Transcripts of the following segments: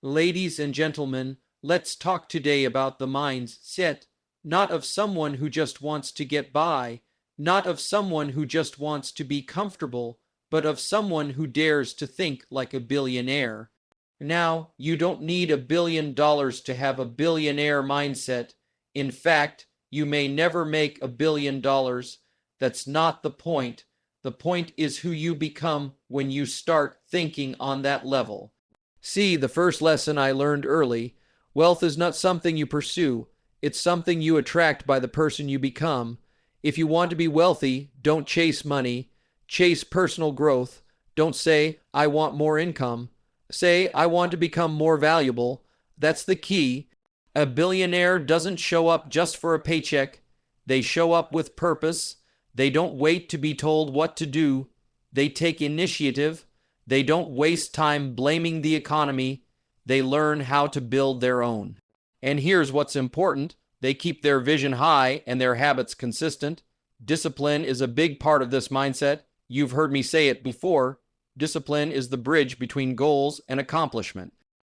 Ladies and gentlemen, let's talk today about the mindset, not of someone who just wants to get by, not of someone who just wants to be comfortable, but of someone who dares to think like a billionaire. Now, you don't need $1 billion to have a billionaire mindset. In fact, you may never make $1 billion. That's not the point. The point is who you become when you start thinking on that level. See, the first lesson I learned early: wealth is not something you pursue, it's something you attract by the person you become. If you want to be wealthy, don't chase money, chase personal growth. Don't say, I want more income. Say, I want to become more valuable. That's the key. A billionaire doesn't show up just for a paycheck. They show up with purpose. They don't wait to be told what to do. They take initiative. They don't waste time blaming the economy. They learn how to build their own. And here's what's important: they keep their vision high and their habits consistent. Discipline is a big part of this mindset. You've heard me say it before. Discipline is the bridge between goals and accomplishment.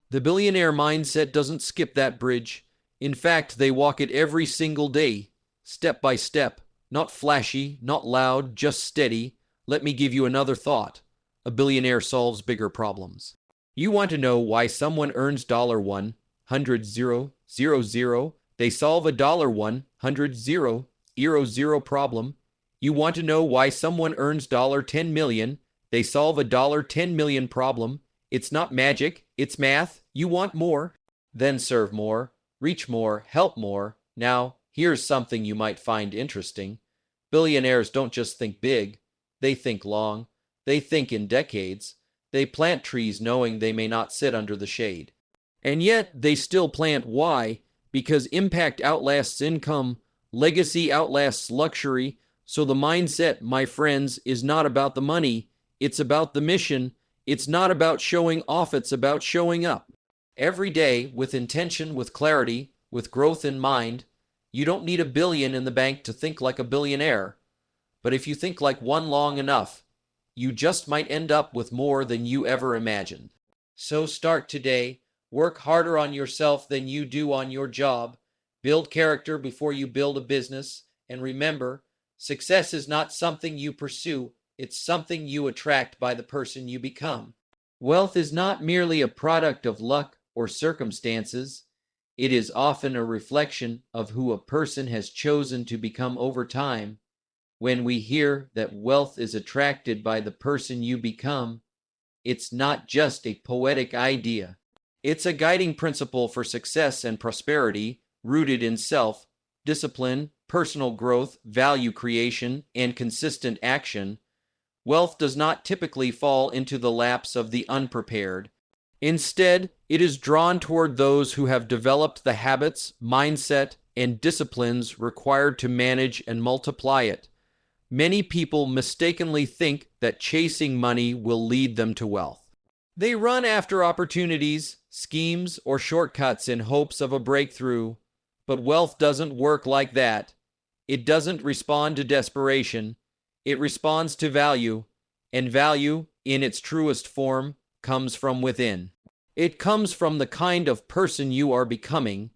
The billionaire mindset doesn't skip that bridge. In fact, they walk it every single day, step by step. Not flashy, not loud, just steady. Let me give you another thought. A billionaire solves bigger problems. You want to know why someone earns $100,000? They solve a $100,000 problem. You want to know why someone earns $10 million? They solve a $10 million problem. It's not magic, it's math. You want more? Then serve more, reach more, help more. Now, here's something you might find interesting. Billionaires don't just think big, they think long. They think in decades. They plant trees knowing they may not sit under the shade. And yet, they still plant. Why? Because impact outlasts income, legacy outlasts luxury. So the mindset, my friends, is not about the money. It's about the mission. It's not about showing off, it's about showing up. Every day, with intention, with clarity, with growth in mind. You don't need $1 billion in the bank to think like a billionaire. But if you think like one long enough, you just might end up with more than you ever imagined. So start today. Work harder on yourself than you do on your job. Build character before you build a business. And remember, success is not something you pursue. It's something you attract by the person you become. Wealth is not merely a product of luck or circumstances. It is often a reflection of who a person has chosen to become over time. When we hear that wealth is attracted by the person you become, it's not just a poetic idea. It's a guiding principle for success and prosperity, rooted in self-discipline, personal growth, value creation, and consistent action. Wealth does not typically fall into the laps of the unprepared. Instead, it is drawn toward those who have developed the habits, mindset, and disciplines required to manage and multiply it. Many people mistakenly think that chasing money will lead them to wealth. They run after opportunities, schemes, or shortcuts in hopes of a breakthrough. But wealth doesn't work like that. It doesn't respond to desperation. It responds to value. And value, in its truest form, comes from within. It comes from the kind of person you are becoming,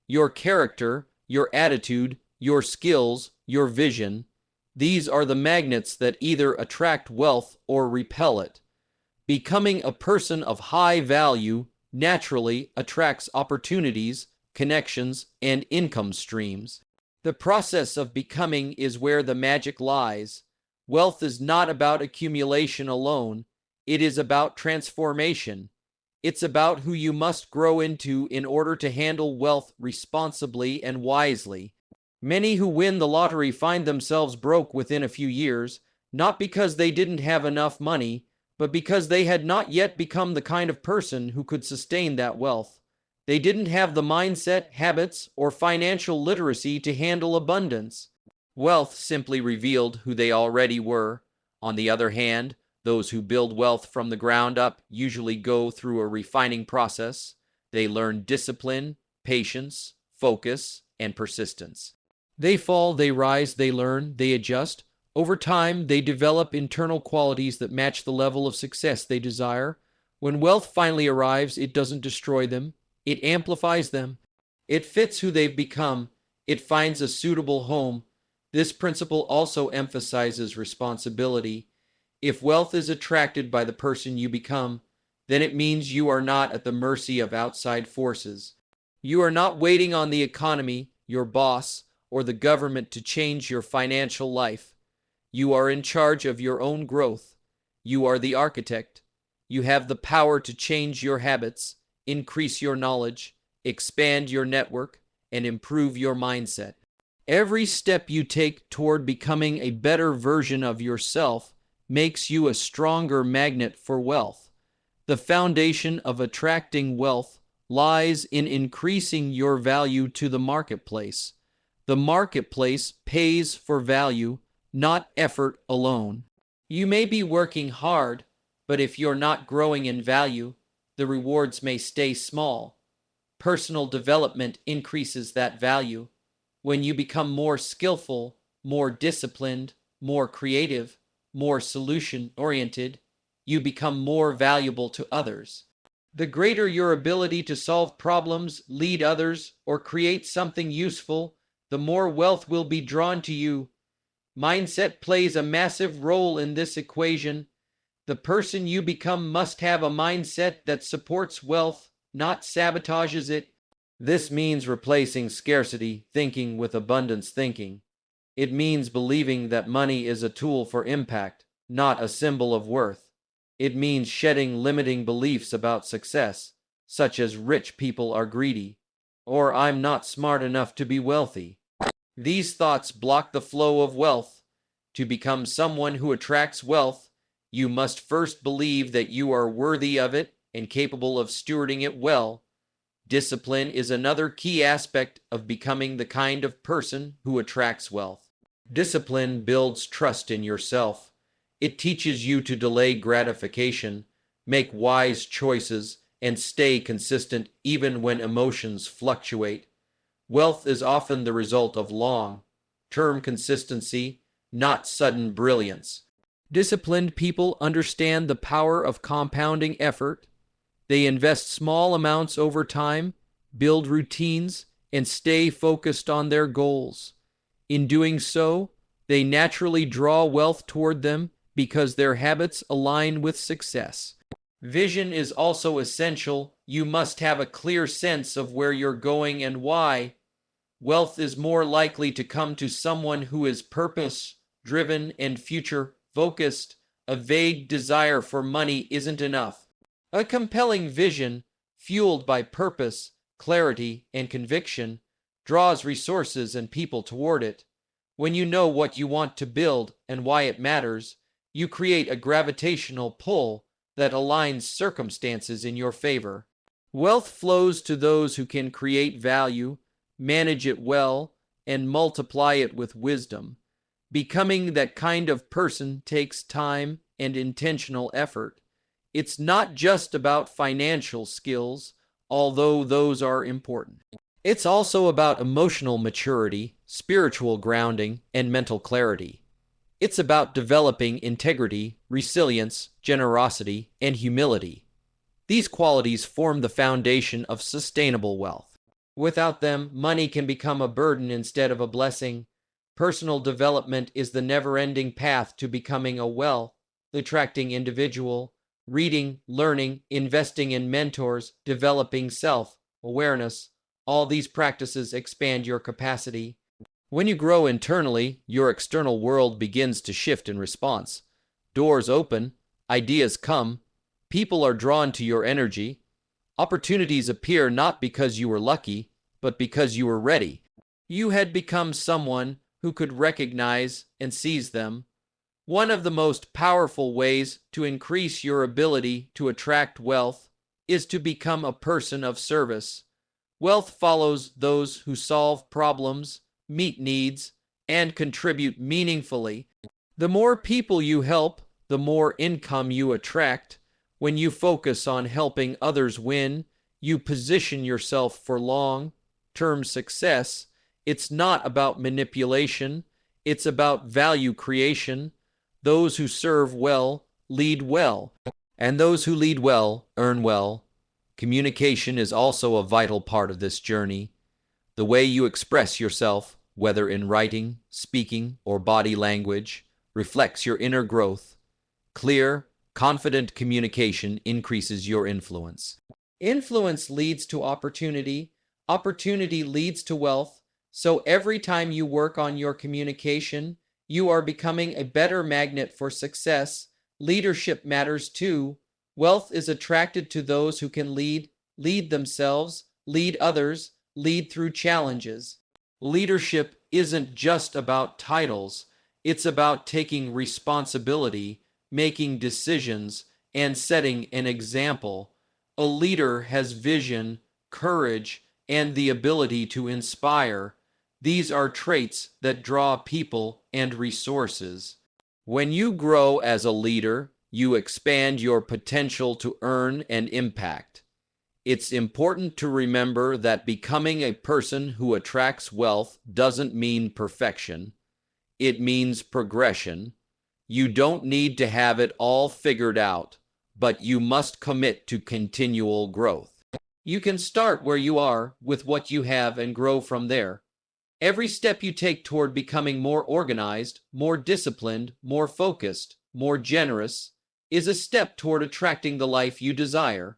your character, your attitude, your skills, your vision. These are the magnets that either attract wealth or repel it. Becoming a person of high value naturally attracts opportunities, connections, and income streams. The process of becoming is where the magic lies. Wealth is not about accumulation alone. It is about transformation. It's about who you must grow into in order to handle wealth responsibly and wisely. Many who win the lottery find themselves broke within a few years, not because they didn't have enough money, but because they had not yet become the kind of person who could sustain that wealth. They didn't have the mindset, habits, or financial literacy to handle abundance. Wealth simply revealed who they already were. On the other hand, those who build wealth from the ground up usually go through a refining process. They learn discipline, patience, focus, and persistence. They fall, they rise, they learn, they adjust. Over time, they develop internal qualities that match the level of success they desire. When wealth finally arrives, it doesn't destroy them, it amplifies them. It fits who they've become, it finds a suitable home. This principle also emphasizes responsibility. If wealth is attracted by the person you become, then it means you are not at the mercy of outside forces. You are not waiting on the economy, your boss, or the government to change your financial life. You are in charge of your own growth. You are the architect. You have the power to change your habits, increase your knowledge, expand your network, and improve your mindset. Every step you take toward becoming a better version of yourself makes you a stronger magnet for wealth. The foundation of attracting wealth lies in increasing your value to the marketplace. The marketplace pays for value, not effort alone. You may be working hard, but if you're not growing in value, the rewards may stay small. Personal development increases that value. When you become more skillful, more disciplined, more creative, more solution-oriented, you become more valuable to others. The greater your ability to solve problems, lead others, or create something useful, the more wealth will be drawn to you. Mindset plays a massive role in this equation. The person you become must have a mindset that supports wealth, not sabotages it. This means replacing scarcity thinking with abundance thinking. It means believing that money is a tool for impact, not a symbol of worth. It means shedding limiting beliefs about success, such as rich people are greedy, or I'm not smart enough to be wealthy. These thoughts block the flow of wealth. To become someone who attracts wealth, you must first believe that you are worthy of it and capable of stewarding it well. Discipline is another key aspect of becoming the kind of person who attracts wealth. Discipline builds trust in yourself. It teaches you to delay gratification, make wise choices, and stay consistent even when emotions fluctuate. Wealth is often the result of long-term consistency, not sudden brilliance. Disciplined people understand the power of compounding effort. They invest small amounts over time, build routines, and stay focused on their goals. In doing so, they naturally draw wealth toward them because their habits align with success. Vision is also essential. You must have a clear sense of where you're going and why. Wealth is more likely to come to someone who is purpose-driven and future-focused. A vague desire for money isn't enough. A compelling vision, fueled by purpose, clarity, and conviction, draws resources and people toward it. When you know what you want to build and why it matters, you create a gravitational pull that aligns circumstances in your favor. Wealth flows to those who can create value, manage it well, and multiply it with wisdom. Becoming that kind of person takes time and intentional effort. It's not just about financial skills, although those are important. It's also about emotional maturity, spiritual grounding, and mental clarity. It's about developing integrity, resilience, generosity, and humility. These qualities form the foundation of sustainable wealth. Without them, money can become a burden instead of a blessing. Personal development is the never-ending path to becoming a wealth-attracting individual. Reading, learning, investing in mentors, developing self-awareness, all these practices expand your capacity. When you grow internally, your external world begins to shift in response. Doors open, ideas come, people are drawn to your energy. Opportunities appear not because you were lucky, but because you were ready. You had become someone who could recognize and seize them. One of the most powerful ways to increase your ability to attract wealth is to become a person of service. Wealth follows those who solve problems, meet needs, and contribute meaningfully. The more people you help, the more income you attract. When you focus on helping others win, you position yourself for long-term success. It's not about manipulation, it's about value creation. Those who serve well lead well. And those who lead well earn well. Communication is also a vital part of this journey. The way you express yourself, whether in writing, speaking, or body language, reflects your inner growth. Clear, confident communication increases your influence. Influence leads to opportunity. Opportunity leads to wealth. So every time you work on your communication, you are becoming a better magnet for success. Leadership matters too. Wealth is attracted to those who can lead themselves, lead others, lead through challenges. Leadership isn't just about titles, it's about taking responsibility, making decisions, and setting an example. A leader has vision, courage, and the ability to inspire. These are traits that draw people and resources. When you grow as a leader, you expand your potential to earn and impact. It's important to remember that becoming a person who attracts wealth doesn't mean perfection. It means progression. You don't need to have it all figured out, but you must commit to continual growth. You can start where you are with what you have and grow from there. Every step you take toward becoming more organized, more disciplined, more focused, more generous, is a step toward attracting the life you desire.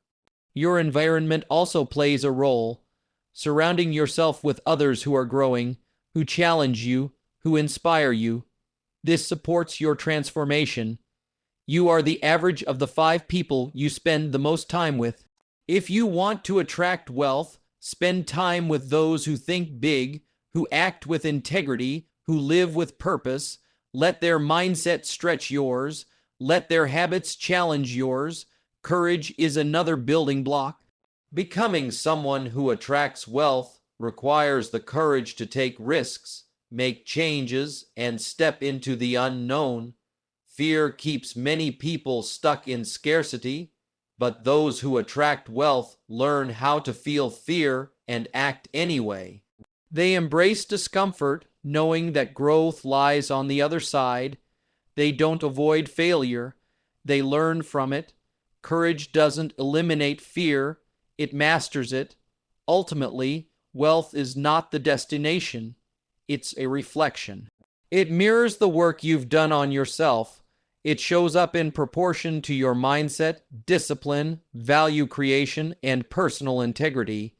Your environment also plays a role. Surrounding yourself with others who are growing, who challenge you, who inspire you. This supports your transformation. You are the average of the 5 people you spend the most time with. If you want to attract wealth, spend time with those who think big, who act with integrity, who live with purpose. Let their mindset stretch yours. Let their habits challenge yours. Courage is another building block. Becoming someone who attracts wealth requires the courage to take risks, make changes, and step into the unknown. Fear keeps many people stuck in scarcity, but those who attract wealth learn how to feel fear and act anyway. They embrace discomfort, knowing that growth lies on the other side. They don't avoid failure. They learn from it. Courage doesn't eliminate fear. It masters it. Ultimately, wealth is not the destination. It's a reflection. It mirrors the work you've done on yourself. It shows up in proportion to your mindset, discipline, value creation, and personal integrity.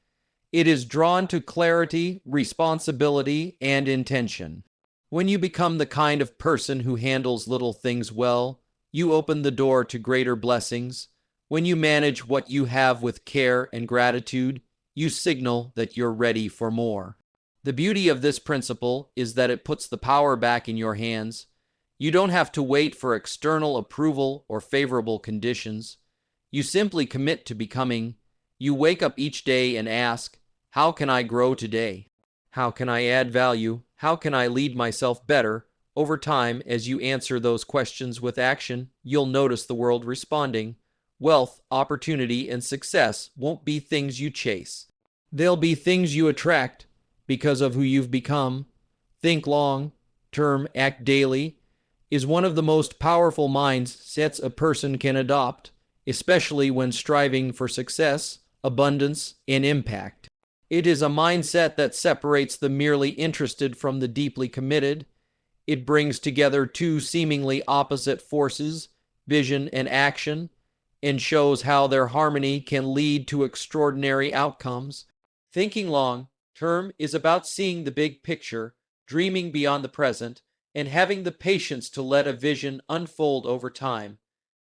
It is drawn to clarity, responsibility, and intention. When you become the kind of person who handles little things well, you open the door to greater blessings. When you manage what you have with care and gratitude, you signal that you're ready for more. The beauty of this principle is that it puts the power back in your hands. You don't have to wait for external approval or favorable conditions. You simply commit to becoming. You wake up each day and ask, how can I grow today? How can I add value? How can I lead myself better? Over time, as you answer those questions with action, you'll notice the world responding. Wealth, opportunity, and success won't be things you chase. They'll be things you attract because of who you've become. Think long term, act daily is one of the most powerful mindsets a person can adopt, especially when striving for success, abundance, and impact. It is a mindset that separates the merely interested from the deeply committed. It brings together two seemingly opposite forces, vision and action, and shows how their harmony can lead to extraordinary outcomes. Thinking long term is about seeing the big picture, dreaming beyond the present, and having the patience to let a vision unfold over time.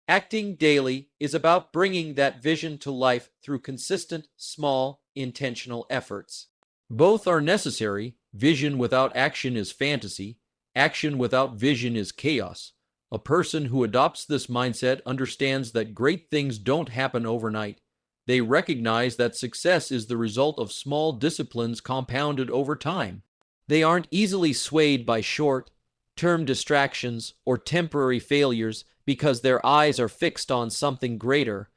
Acting daily is about bringing that vision to life through consistent, small, intentional efforts. Both are necessary. Vision without action is fantasy. Action without vision is chaos. A person who adopts this mindset understands that great things don't happen overnight. They recognize that success is the result of small disciplines compounded over time. They aren't easily swayed by short-term distractions or temporary failures because their eyes are fixed on something greater.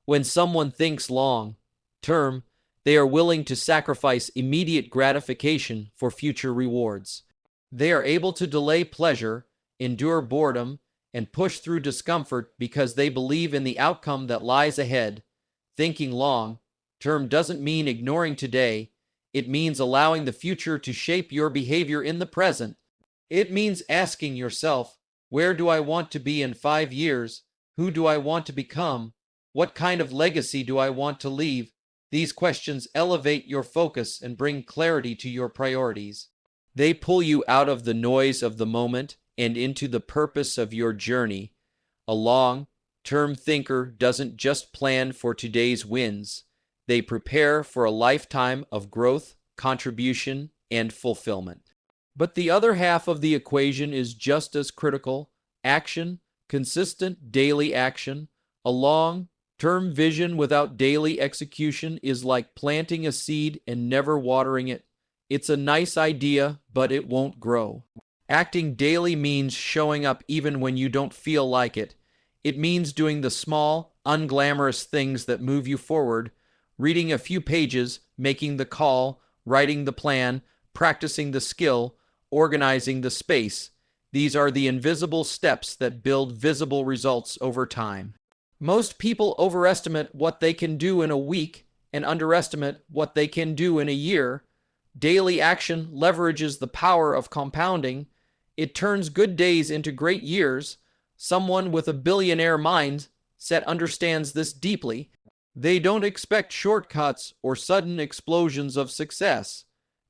When someone thinks long-term, they are willing to sacrifice immediate gratification for future rewards. They are able to delay pleasure, endure boredom, and push through discomfort because they believe in the outcome that lies ahead. Thinking long term doesn't mean ignoring today. It means allowing the future to shape your behavior in the present. It means asking yourself, where do I want to be in 5 years? Who do I want to become? What kind of legacy do I want to leave? These questions elevate your focus and bring clarity to your priorities. They pull you out of the noise of the moment and into the purpose of your journey. A long-term thinker doesn't just plan for today's wins. They prepare for a lifetime of growth, contribution, and fulfillment. But the other half of the equation is just as critical: action, consistent daily action. A long-term vision without daily execution is like planting a seed and never watering it. It's a nice idea, but it won't grow. Acting daily means showing up even when you don't feel like it. It means doing the small, unglamorous things that move you forward: reading a few pages, making the call, writing the plan, practicing the skill, organizing the space. These are the invisible steps that build visible results over time. Most people overestimate what they can do in a week and underestimate what they can do in a year. Daily action leverages the power of compounding. It turns good days into great years. Someone with a billionaire mindset understands this deeply. They don't expect shortcuts or sudden explosions of success.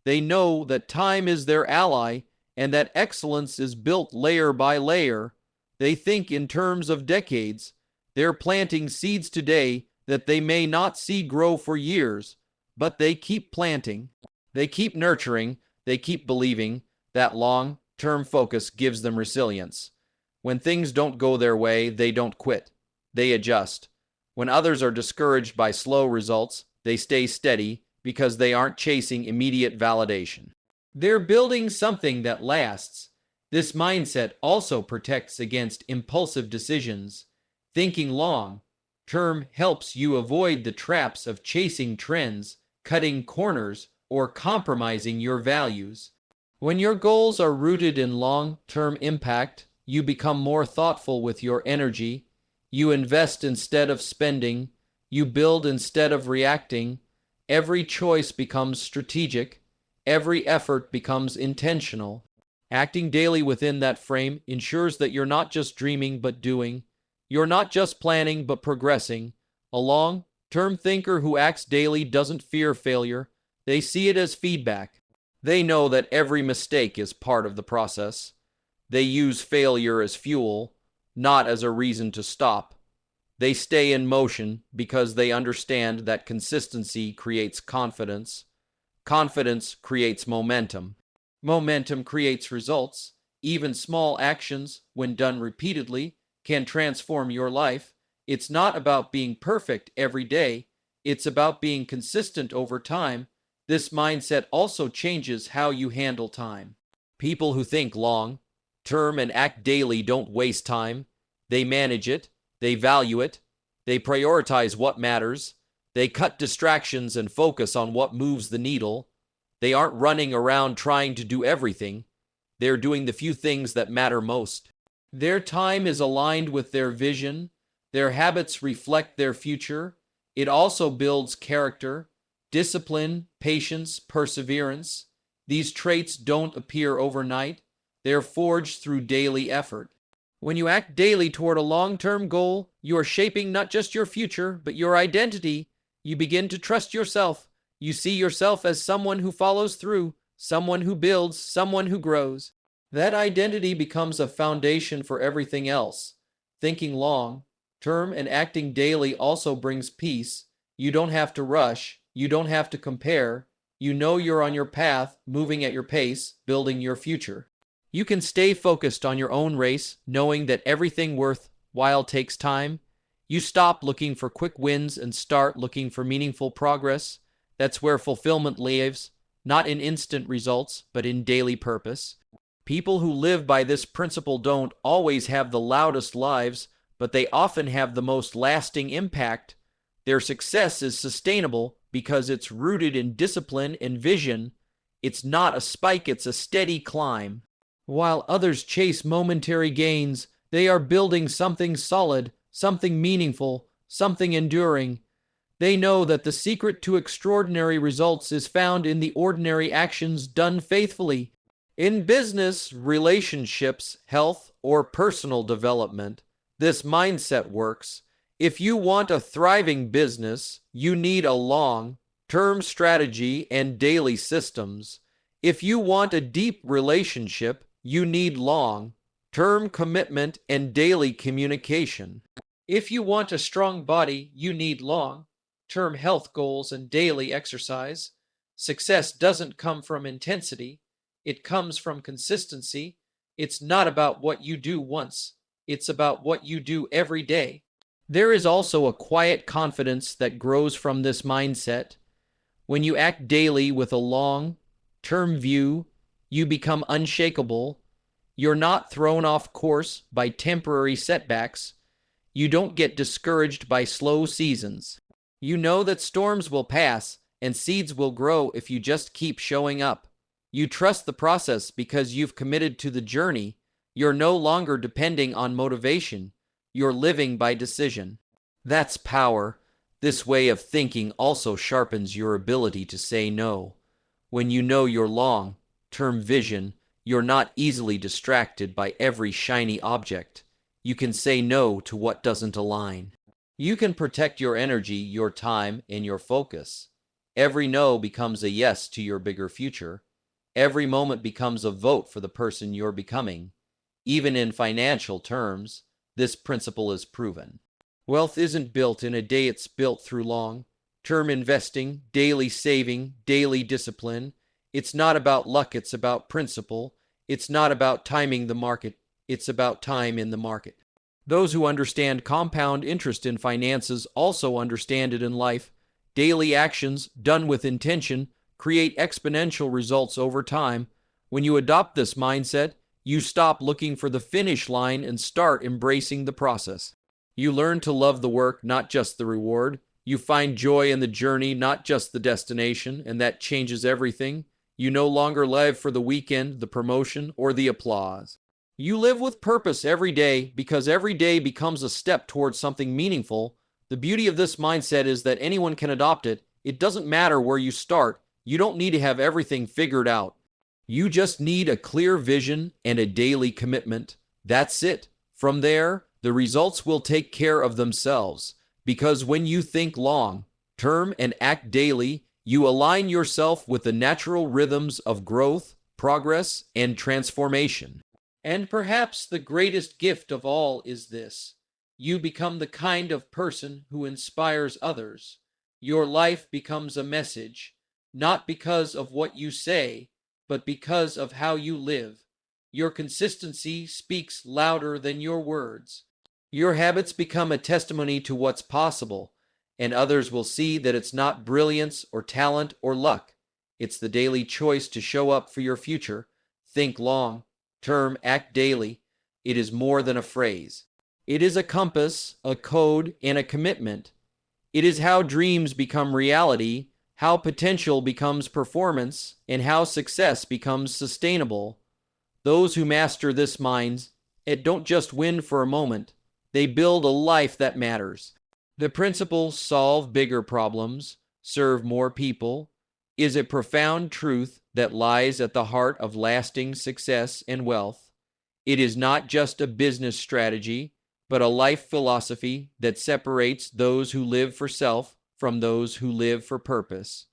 They know that time is their ally and that excellence is built layer by layer. They think in terms of decades. They're planting seeds today that they may not see grow for years, but they keep planting. They keep nurturing. They keep believing. That long-term focus gives them resilience. When things don't go their way, they don't quit. They adjust. When others are discouraged by slow results, they stay steady because they aren't chasing immediate validation. They're building something that lasts. This mindset also protects against impulsive decisions. Thinking long-term helps you avoid the traps of chasing trends, cutting corners, or compromising your values. When your goals are rooted in long-term impact, you become more thoughtful with your energy. You invest instead of spending. You build instead of reacting. Every choice becomes strategic. Every effort becomes intentional. Acting daily within that frame ensures that you're not just dreaming but doing. You're not just planning but progressing. A long-term thinker who acts daily doesn't fear failure. They see it as feedback. They know that every mistake is part of the process. They use failure as fuel, not as a reason to stop. They stay in motion because they understand that consistency creates confidence. Confidence creates momentum. Momentum creates results. Even small actions, when done repeatedly, can transform your life. It's not about being perfect every day. It's about being consistent over time. This mindset also changes how you handle time. People who think long-term and act daily don't waste time. They manage it. They value it. They prioritize what matters. They cut distractions and focus on what moves the needle. They aren't running around trying to do everything. They're doing the few things that matter most. Their time is aligned with their vision. Their habits reflect their future. It also builds character, discipline, patience, perseverance. These traits don't appear overnight. They're forged through daily effort. When you act daily toward a long-term goal, you are shaping not just your future, but your identity. You begin to trust yourself. You see yourself as someone who follows through, someone who builds, someone who grows. That identity becomes a foundation for everything else. Thinking long-term and acting daily also brings peace. You don't have to rush. You don't have to compare. You know you're on your path, moving at your pace, building your future. You can stay focused on your own race, knowing that everything worthwhile takes time. You stop looking for quick wins and start looking for meaningful progress. That's where fulfillment lives, not in instant results, but in daily purpose. People who live by this principle don't always have the loudest lives, but they often have the most lasting impact. Their success is sustainable because it's rooted in discipline and vision. It's not a spike, it's a steady climb. While others chase momentary gains, They are building something solid, something meaningful, something enduring. They know that the secret to extraordinary results is found in the ordinary actions done faithfully. In business, relationships, health, or personal development, this mindset works. If you want a thriving business, you need a long-term strategy and daily systems. If you want a deep relationship, you need long-term commitment and daily communication. If you want a strong body, you need long-term health goals and daily exercise. Success doesn't come from intensity, it comes from consistency. It's not about what you do once, it's about what you do every day. There is also a quiet confidence that grows from this mindset. When you act daily with a long-term view, you become unshakable. You're not thrown off course by temporary setbacks. You don't get discouraged by slow seasons. You know that storms will pass and seeds will grow if you just keep showing up. You trust the process because you've committed to the journey. You're no longer depending on motivation. You're living by decision. That's power. This way of thinking also sharpens your ability to say no. When you know your long-term vision, you're not easily distracted by every shiny object. You can say no to what doesn't align. You can protect your energy, your time, and your focus. Every no becomes a yes to your bigger future. Every moment becomes a vote for the person you're becoming. Even in financial terms, this principle is proven. Wealth isn't built in a day, it's built through long-term investing, daily saving, daily discipline. It's not about luck, it's about principle. It's not about timing the market, it's about time in the market. Those who understand compound interest in finances also understand it in life. Daily actions done with intention create exponential results over time. When you adopt this mindset, you stop looking for the finish line and start embracing the process. You learn to love the work, not just the reward. You find joy in the journey, not just the destination, and that changes everything. You no longer live for the weekend, the promotion, or the applause. You live with purpose every day because every day becomes a step towards something meaningful. The beauty of this mindset is that anyone can adopt it. It doesn't matter where you start. You don't need to have everything figured out. You just need a clear vision and a daily commitment. That's it. From there, the results will take care of themselves. Because when you think long-term and act daily, you align yourself with the natural rhythms of growth, progress, and transformation. And perhaps the greatest gift of all is this: you become the kind of person who inspires others. Your life becomes a message, not because of what you say, but because of how you live. Your consistency speaks louder than your words. Your habits become a testimony to what's possible, and others will see that it's not brilliance or talent or luck. It's the daily choice to show up for your future. Think long-term, act daily. It is more than a phrase. It is a compass, a code, and a commitment. It is how dreams become reality, how potential becomes performance, and how success becomes sustainable. Those who master this mind, it don't just win for a moment. They build a life that matters. The principle solve bigger problems, serve more people, is a profound truth that lies at the heart of lasting success and wealth. It is not just a business strategy, but a life philosophy that separates those who live for self from those who live for purpose.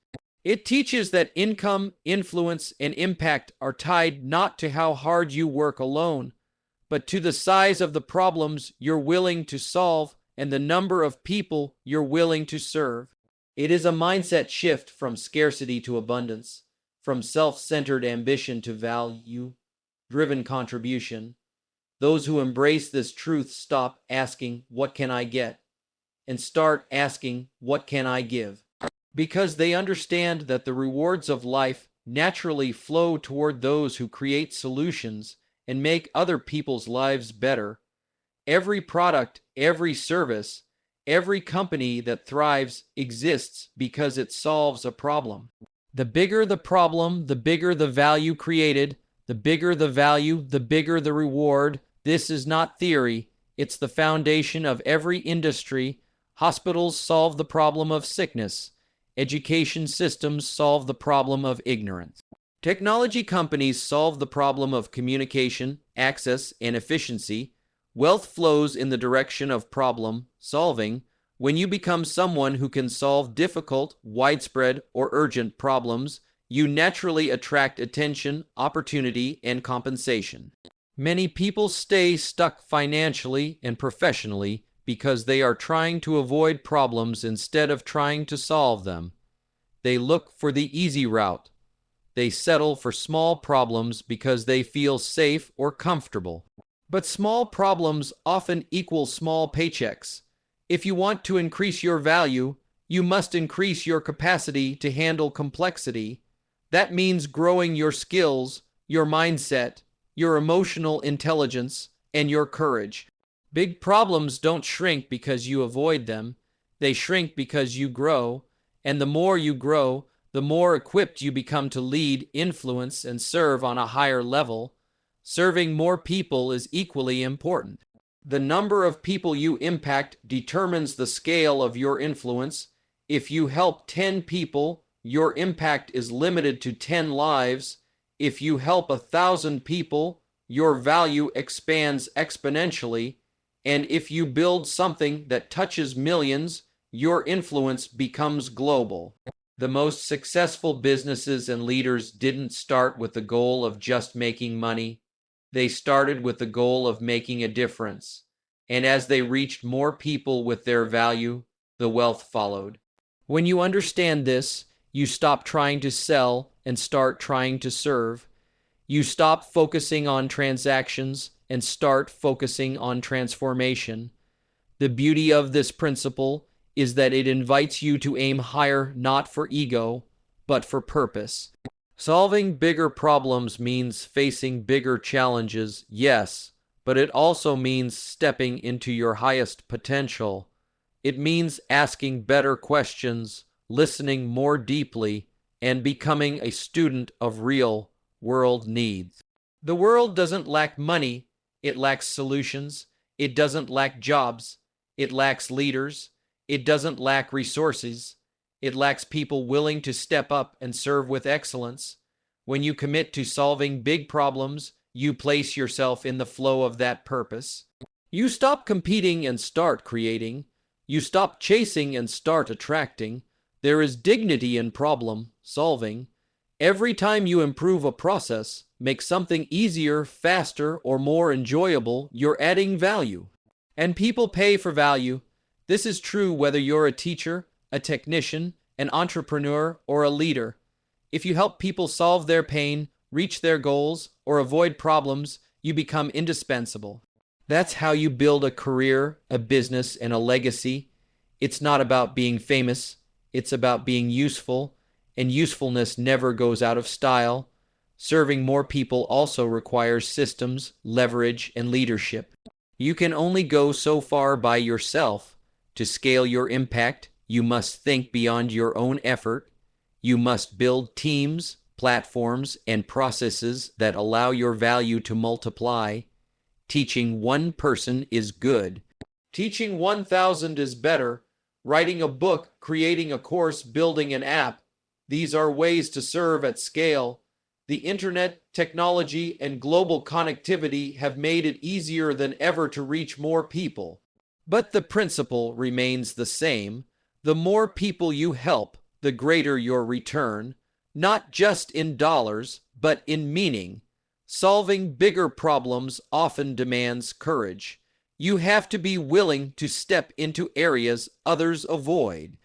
It teaches that income, influence, and impact are tied not to how hard you work alone, but to the size of the problems you're willing to solve and the number of people you're willing to serve. It is a mindset shift from scarcity to abundance, from self-centered ambition to value-driven contribution. Those who embrace this truth stop asking, "What can I get?" and start asking, "What can I give?" Because they understand that the rewards of life naturally flow toward those who create solutions and make other people's lives better. Every product, every service, every company that thrives exists because it solves a problem. The bigger the problem, the bigger the value created. The bigger the value, the bigger the reward. This is not theory, it's the foundation of every industry. Hospitals solve the problem of sickness. Education systems solve the problem of ignorance. Technology companies solve the problem of communication, access, and efficiency. Wealth flows in the direction of problem solving. When you become someone who can solve difficult, widespread, or urgent problems, you naturally attract attention, opportunity, and compensation. Many people stay stuck financially and professionally because they are trying to avoid problems instead of trying to solve them. They look for the easy route. They settle for small problems because they feel safe or comfortable. But small problems often equal small paychecks. If you want to increase your value, you must increase your capacity to handle complexity. That means growing your skills, your mindset, your emotional intelligence, and your courage. Big problems don't shrink because you avoid them. They shrink because you grow. And the more you grow, the more equipped you become to lead, influence, and serve on a higher level. Serving more people is equally important. The number of people you impact determines the scale of your influence. If you help 10 people, your impact is limited to 10 lives. If you help 1,000 people, your value expands exponentially. And if you build something that touches millions, your influence becomes global. The most successful businesses and leaders didn't start with the goal of just making money. They started with the goal of making a difference. And as they reached more people with their value, the wealth followed. When you understand this, you stop trying to sell and start trying to serve. You stop focusing on transactions and start focusing on transformation. The beauty of this principle is that it invites you to aim higher not for ego, but for purpose. Solving bigger problems means facing bigger challenges, yes, but it also means stepping into your highest potential. It means asking better questions, listening more deeply, and becoming a student of real world needs. The world doesn't lack money, it lacks solutions. It doesn't lack jobs, it lacks leaders. It doesn't lack resources. It lacks people willing to step up and serve with excellence. When you commit to solving big problems, you place yourself in the flow of that purpose. You stop competing and start creating. You stop chasing and start attracting. There is dignity in problem solving. Every time you improve a process, make something easier, faster, or more enjoyable, you're adding value. And people pay for value. This is true whether you're a teacher, a technician, an entrepreneur, or a leader. If you help people solve their pain, reach their goals, or avoid problems, you become indispensable. That's how you build a career, a business, and a legacy. It's not about being famous. It's about being useful, and usefulness never goes out of style. Serving more people also requires systems, leverage, and leadership. You can only go so far by yourself. To scale your impact, you must think beyond your own effort. You must build teams, platforms, and processes that allow your value to multiply. Teaching one person is good. Teaching 1,000 is better. Writing a book, creating a course, building an app. These are ways to serve at scale. The internet, technology, and global connectivity have made it easier than ever to reach more people. But the principle remains the same. The more people you help, the greater your return, not just in dollars, but in meaning. Solving bigger problems often demands courage. You have to be willing to step into areas others avoid.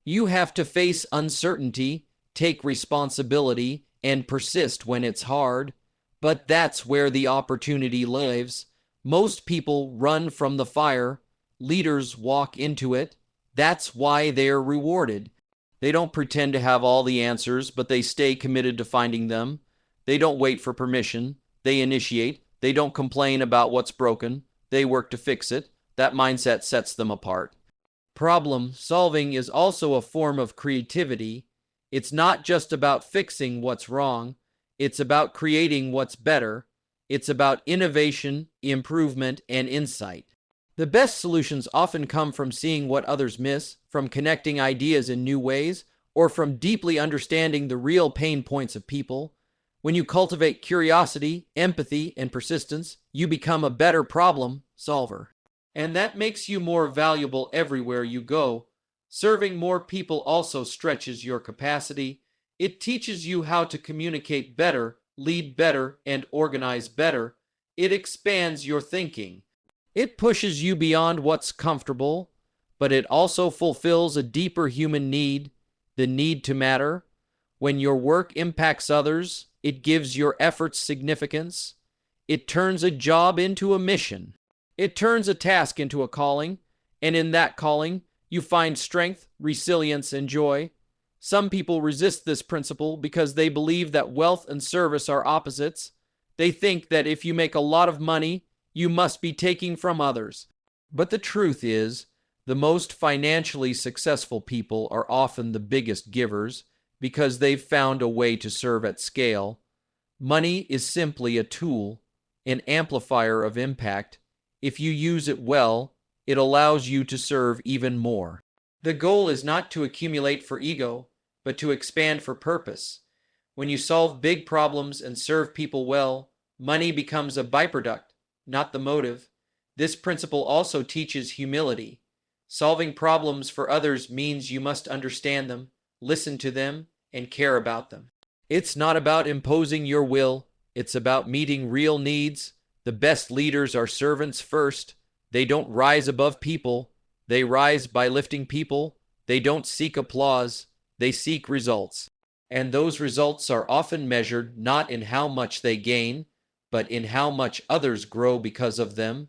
You have to face uncertainty, take responsibility, and persist when it's hard. But that's where the opportunity lives. Most people run from the fire. Leaders walk into it. That's why they're rewarded. They don't pretend to have all the answers, but they stay committed to finding them. They don't wait for permission. They initiate. They don't complain about what's broken. They work to fix it. That mindset sets them apart. Problem solving is also a form of creativity. It's not just about fixing what's wrong. It's about creating what's better. It's about innovation, improvement, and insight. The best solutions often come from seeing what others miss, from connecting ideas in new ways, or from deeply understanding the real pain points of people. When you cultivate curiosity, empathy, and persistence, you become a better problem solver. And that makes you more valuable everywhere you go. Serving more people also stretches your capacity. It teaches you how to communicate better, lead better, and organize better. It expands your thinking. It pushes you beyond what's comfortable, but it also fulfills a deeper human need, the need to matter. When your work impacts others, it gives your efforts significance. It turns a job into a mission. It turns a task into a calling, and in that calling, you find strength, resilience, and joy. Some people resist this principle because they believe that wealth and service are opposites. They think that if you make a lot of money, you must be taking from others. But the truth is, the most financially successful people are often the biggest givers because they've found a way to serve at scale. Money is simply a tool, an amplifier of impact. If you use it well, it allows you to serve even more. The goal is not to accumulate for ego, but to expand for purpose. When you solve big problems and serve people well, money becomes a byproduct, not the motive. This principle also teaches humility. Solving problems for others means you must understand them, listen to them, and care about them. It's not about imposing your will. It's about meeting real needs. The best leaders are servants first. They don't rise above people. They rise by lifting people. They don't seek applause. They seek results. And those results are often measured not in how much they gain, but in how much others grow because of them.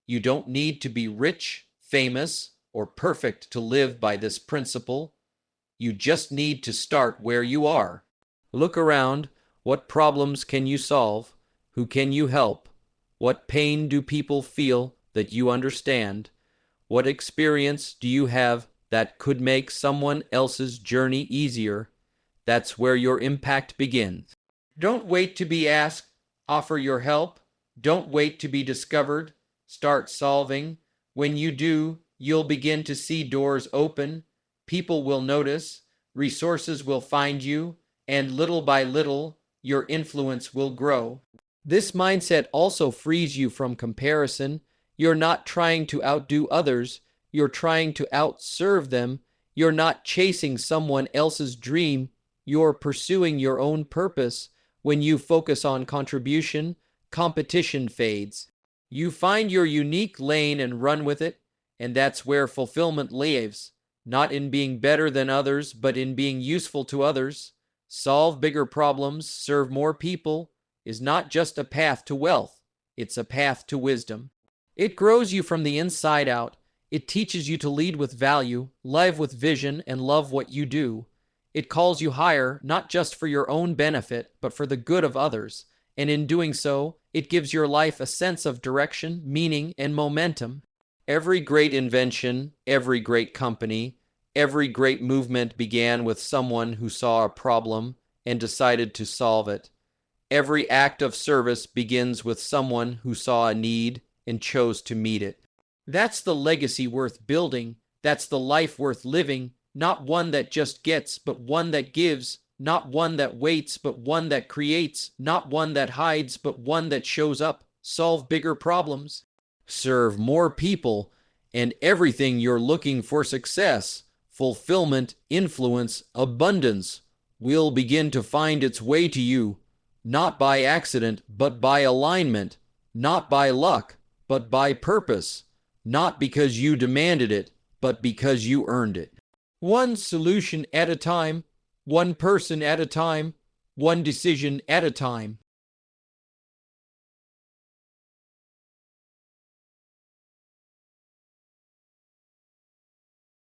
You don't need to be rich, famous, or perfect to live by this principle. You just need to start where you are. Look around. What problems can you solve? Who can you help? What pain do people feel that you understand? What experience do you have that could make someone else's journey easier? That's where your impact begins. Don't wait to be asked. Offer your help. Don't wait to be discovered. Start solving. When you do, you'll begin to see doors open. People will notice. Resources will find you. And little by little, your influence will grow. This mindset also frees you from comparison. You're not trying to outdo others. You're trying to outserve them. You're not chasing someone else's dream. You're pursuing your own purpose. When you focus on contribution, competition fades. You find your unique lane and run with it, and that's where fulfillment lives. Not in being better than others, but in being useful to others. Solve bigger problems, serve more people, is not just a path to wealth. It's a path to wisdom. It grows you from the inside out. It teaches you to lead with value, live with vision, and love what you do. It calls you higher, not just for your own benefit, but for the good of others. And in doing so, it gives your life a sense of direction, meaning, and momentum. Every great invention, every great company, every great movement began with someone who saw a problem and decided to solve it. Every act of service begins with someone who saw a need and chose to meet it. That's the legacy worth building. That's the life worth living. Not one that just gets, but one that gives. Not one that waits, but one that creates. Not one that hides, but one that shows up. Solve bigger problems. Serve more people. And everything you're looking for success, fulfillment, influence, abundance, will begin to find its way to you. Not by accident, but by alignment. Not by luck, but by purpose. Not because you demanded it, but because you earned it. One solution at a time, one person at a time, one decision at a time.